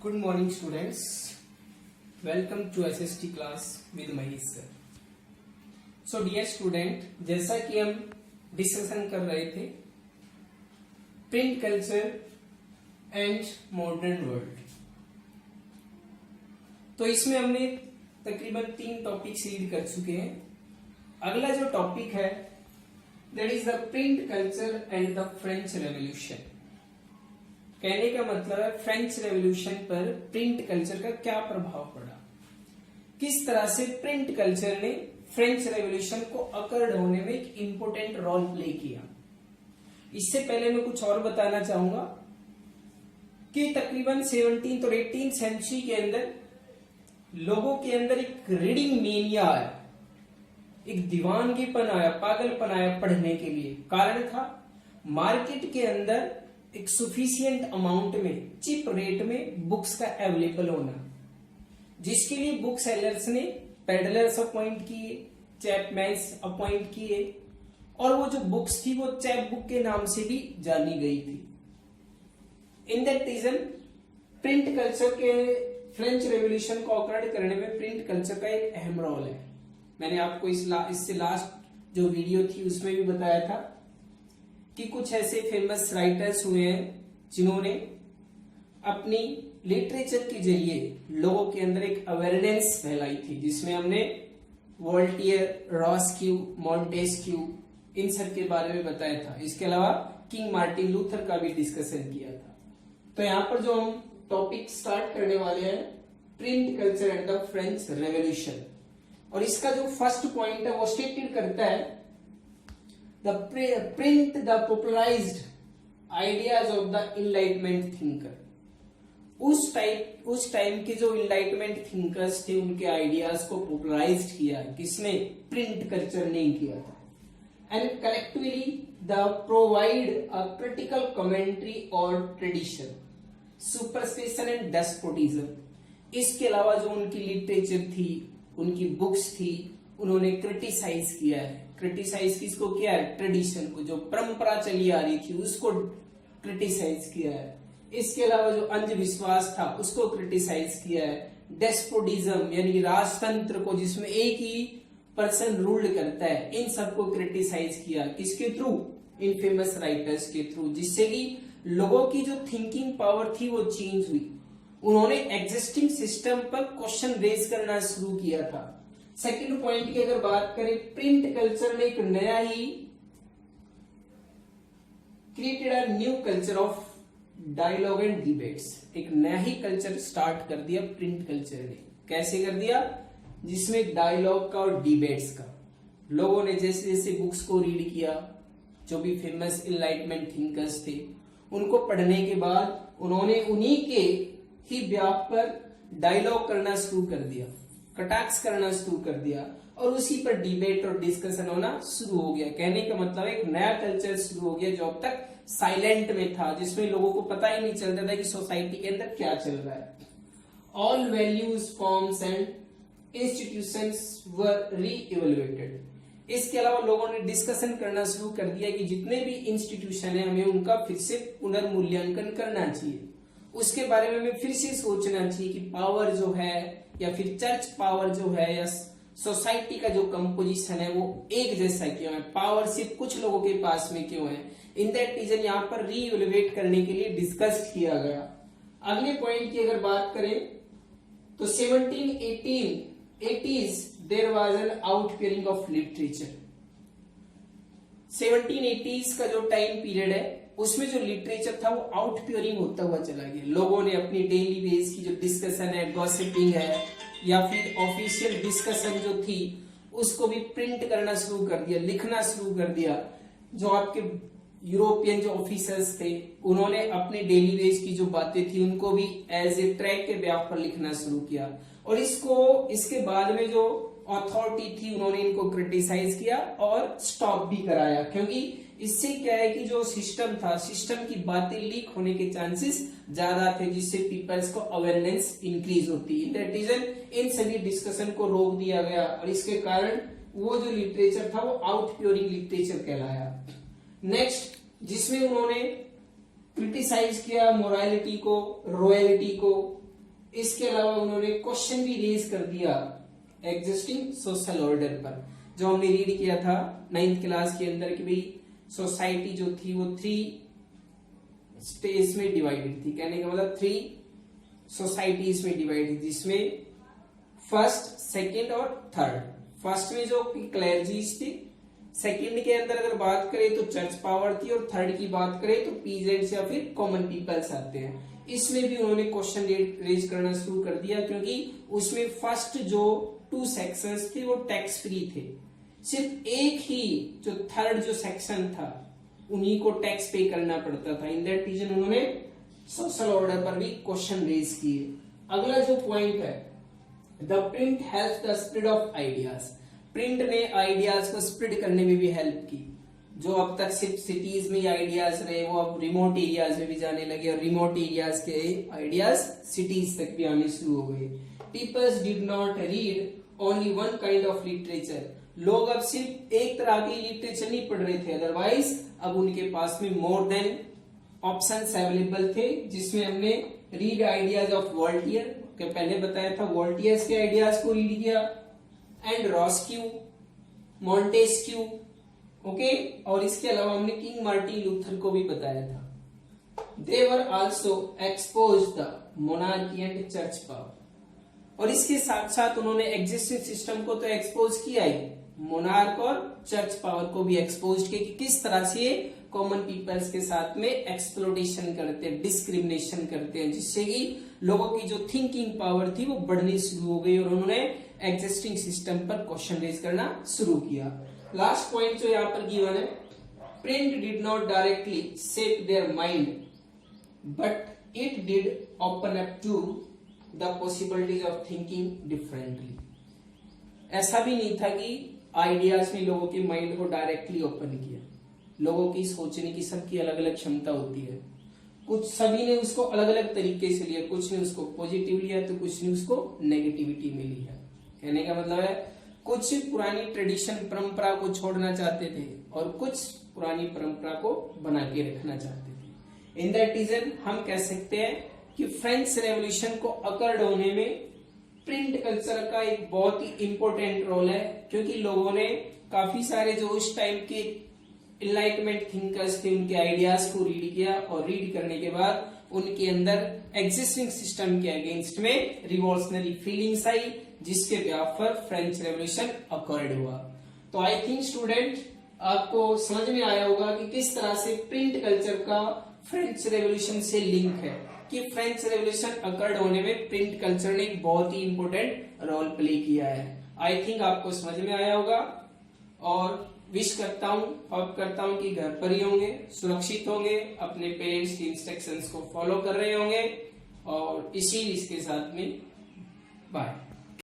Good morning students. Welcome to SST class with Mahesh sir. So dear student, जैसा कि हम discussion कर रहे थे print culture and modern world, तो इसमें हमने तकरीबन 3 टॉपिक्स रीड कर चुके हैं. अगला जो टॉपिक है that is the print culture and the French revolution. कहने का मतलब है फ्रेंच रेवोल्यूशन पर प्रिंट कल्चर का क्या प्रभाव पड़ा, किस तरह से प्रिंट कल्चर ने फ्रेंच रेवोल्यूशन को अकर्ड होने में एक इंपॉर्टेंट रोल प्ले किया. इससे पहले मैं कुछ और बताना चाहूंगा कि तकरीबन 17th और 18th सेंचुरी के अंदर लोगों के अंदर एक रीडिंग मेनिया आया, एक दीवानगीपन आया, पागलपन आया पढ़ने के लिए. कारण था मार्केट के अंदर एक सुफिशियंट अमाउंट में, चिप रेट में बुक्स का अवेलेबल होना, जिसके लिए बुक सेलर्स ने पेडलर्स अपॉइंट किए, चैपमैन्स अपॉइंट किए, और वो जो बुक्स थी वो चैप बुक के नाम से भी जानी गई थी. In that region print culture के फ्रेंच रेवोल्यूशन को ऑकर्ड करने में प्रिंट कल्चर का एक अहम रोल है. मैंने आपको इससे लास्ट जो वीडियो थी उसमें भी बताया था कि कुछ ऐसे फेमस राइटर्स हुए हैं जिन्होंने अपनी लिटरेचर के जरिए लोगों के अंदर एक अवेयरनेस फैलाई थी, जिसमें हमने वोल्टियर, रॉस्क्यू, मॉन्टेस्क्यू इन सब के बारे में बताया था. इसके अलावा किंग मार्टिन लूथर का भी डिस्कशन किया था. तो यहाँ पर जो हम टॉपिक स्टार्ट करने वाले हैं print culture and the French revolution, और इसका जो फर्स्ट पॉइंट है वो स्टेटेड करता है the print the popularized ideas of the enlightenment thinker. उस टाइम के जो इनलाइटमेंट थिंकर्स थे उनके आइडियाज को पॉपुलराइज्ड किया, किसने? प्रिंट कल्चर ने किया था. And collectively the provide a critical commentary और ट्रेडिशन, सुपरस्टिशन एंड डेस्पोटिज्म. इसके अलावा जो उनकी लिटरेचर थी, उनकी बुक्स थी, उन्होंने क्रिटिसाइज किया है. क्रिटिसाइज किसको किया है? ट्रेडिशन को, जो परंपरा चली आ रही थी उसको क्रिटिसाइज किया है. इसके अलावा जो अंधविश्वास था उसको क्रिटिसाइज किया है. डेस्पोटिज्म यानी राजतंत्र को, जिसमें एक ही पर्सन रूल करता है, इन सबको क्रिटिसाइज किया. किसके थ्रू? इन फेमस राइटर्स के थ्रू, जिससे कि लोगों की जो थिंकिंग पावर थी वो चेंज हुई. उन्होंने एग्जिस्टिंग सिस्टम पर क्वेश्चन रेज करना शुरू किया था. सेकंड पॉइंट की अगर बात करें, प्रिंट कल्चर ने एक नया ही created a new culture of dialogue and debates. एक नया ही कल्चर स्टार्ट कर दिया प्रिंट कल्चर ने. कैसे कर दिया? जिसमें डायलॉग का और डिबेट्स का. लोगों ने जैसे जैसे बुक्स को रीड किया, जो भी फेमस इनलाइटमेंट थिंकर्स थे, उनको पढ़ने के बाद उन्होंने उन्हीं के ही व्याप पर डायलॉग करना शुरू कर दिया, कटाक्ष करना शुरू कर दिया, और उसी पर डिबेट और डिस्कशन होना शुरू हो गया. कहने का मतलब एक नया कल्चर शुरू हो गया जो अब तक साइलेंट में था, जिसमें लोगों को पता ही नहीं चलता था कि सोसाइटी के अंदर क्या चल रहा है. All values, forms and institutions were re-evaluated. इसके अलावा लोगों ने डिस्कशन करना शुरू कर दिया कि जितने भी इंस्टीट्यूशन है हमें उनका फिर से पुनर्मूल्यांकन करना चाहिए. उसके बारे में हमें फिर से सोचना चाहिए कि पावर जो है, या फिर चर्च पावर जो है, या सोसाइटी का जो कंपोजिशन है वो एक जैसा क्यों है, पावर सिर्फ कुछ लोगों के पास में क्यों है. इन दैट रीजन यहाँ पर रीइवैल्यूएट करने के लिए डिस्कस किया गया. अगले पॉइंट की अगर बात करें तो 1780s there was an outpouring of literature. 1780s का जो टाइम पीरियड है उसमें जो लिटरेचर था वो आउटपोरिंग होता हुआ चला गया. लोगों ने अपनी डेली बेस की जो डिस्कशन है, गॉसिपिंग है, या फिर ऑफिशियल डिस्कशन जो थी उसको भी प्रिंट करना शुरू कर दिया, लिखना शुरू कर दिया. जो आपके यूरोपियन जो ऑफिसर्स थे उन्होंने अपने डेली बेस की जो बातें थी उनको भी एज ए ट्रैक के व्याप पर लिखना शुरू किया. और इसके बाद में जो अथॉरिटी थी उन्होंने इनको क्रिटिसाइज किया और स्टॉप भी कराया, क्योंकि इससे क्या है कि जो सिस्टम था, सिस्टम की बातें लीक होने के चांसेस ज्यादा थे, जिससे पीपल्स को अवेयरनेस इंक्रीज होती. इन दैट रीजन इन सभी डिस्कशन को रोक दिया गया, और इसके कारण वो जो लिटरेचर था वो आउटपोरिंग लिटरेचर कहलाया. नेक्स्ट, जिसमें उन्होंने क्रिटिसाइज किया मोरालिटी को, रॉयल्टी को, इसके अलावा उन्होंने क्वेश्चन भी रेज कर दिया एग्जिस्टिंग सोशल ऑर्डर पर, जो हमने रीड किया था 9th क्लास के अंदर कि भाई सोसाइटी जो थी वो 3 स्टेज में डिवाइडेड थी। कहने का मतलब 3 सोसाइटीज में डिवाइडेड, जिसमें फर्स्ट, सेकंड और थर्ड। फर्स्ट में जो क्लर्जीज थी, सेकंड के अंदर अगर बात करें तो चर्च पावर थी, और थर्ड की बात करें तो पीजेंट्स या फिर कॉमन पीपल्स आते हैं। इसमें भी उन्होंने क्वेश्चन रेज करना शुरू कर दिया, क्योंकि उसमें फर्स्ट जो 2 सेक्शंस थे वो टैक्स फ्री थे। सिर्फ एक ही जो थर्ड जो सेक्शन था उन्हीं को टैक्स पे करना पड़ता था। इन दैट रीजन उन्होंने सोशल ऑर्डर पर भी क्वेश्चन रेज किए। अगला जो पॉइंट है, the print helps the spread of ideas. Print ने आइडियाज को स्प्रेड करने में भी हेल्प की। जो अब तक सिर्फ सिटीज में आइडियाज रहे वो अब रिमोट एरियाज में भी जाने लगे, और रिमोट एरियाज के आइडियाज सिटीज तक भी आने शुरू हो गए। Peoples did not read only one kind of literature. लोग अब सिर्फ एक तरह की लिटरेचर नहीं पढ़ रहे थे, अदरवाइज अब उनके पास में मोर देन ऑप्शंस अवेलेबल थे, जिसमें हमने रीड आइडियाज ऑफ वॉल्टियर के पहले बताया था, वॉल्टियर्स के आइडियाज को रीड किया, एंड रॉस्क्यू, मॉन्टेस्क्यू, ओके। और इसके अलावा हमने किंग मार्टिन लूथर को भी बताया था। They were also expose the monarchy and church power. और इसके साथ साथ उन्होंने एग्जिस्टिंग सिस्टम को तो एक्सपोज किया ही, मोनार्क और चर्च पावर को भी एक्सपोज किया कि किस तरह से कॉमन पीपल्स के साथ में एक्सप्लोटेशन करते हैं, डिस्क्रिमिनेशन करते हैं, जिससे कि लोगों की जो थिंकिंग पावर थी वो बढ़नी शुरू हो गई, और उन्होंने एग्जिस्टिंग सिस्टम पर क्वेश्चन रेज करना शुरू किया। लास्ट पॉइंट जो यहाँ पर गिवन है, print did not directly shape their mind but it did open up to the possibilities of thinking differently. ऐसा भी नहीं था कि आइडियाज में लोगों के माइंड को डायरेक्टली ओपन किया। लोगों की सोचने की सबकी अलग अलग क्षमता होती है, कुछ सभी ने उसको अलग अलग तरीके से लिया, कुछ ने उसको पॉजिटिव लिया तो कुछ ने उसको नेगेटिविटी में लिया। कहने का मतलब है कुछ पुरानी ट्रेडिशन परंपरा को छोड़ना चाहते थे और कुछ पुरानी परंपरा को बना के रखना चाहते थे। इन दैट रीजन हम कह सकते हैं कि फ्रेंच रेवोल्यूशन को अकर्ड होने में प्रिंट कल्चर का एक बहुत ही इंपॉर्टेंट रोल है, क्योंकि लोगों ने काफी सारे जो उस टाइम के इनलाइटमेंट थिंकर्स थे उनके आइडियाज को रीड किया, और रीड करने के बाद उनके अंदर एग्जिस्टिंग सिस्टम के अगेंस्ट में रिवॉल्यूशनरी फीलिंग्स आई, जिसके बिहाफ पर फ्रेंच रेवोल्यूशन अकर्ड हुआ। तो आई थिंक स्टूडेंट आपको समझ में आया होगा कि किस तरह से प्रिंट कल्चर का फ्रेंच रेवोल्यूशन से लिंक है, कि फ्रेंच रेवोल्यूशन अकर्ड होने में प्रिंट कल्चर ने एक बहुत ही इंपॉर्टेंट रोल प्ले किया है। आई थिंक आपको समझ में आया होगा, और विश करता हूं, होप करता हूं कि घर पर ही होंगे, सुरक्षित होंगे, अपने पेरेंट्स की इंस्ट्रक्शंस को फॉलो कर रहे होंगे, और इसी इसके साथ में बाय।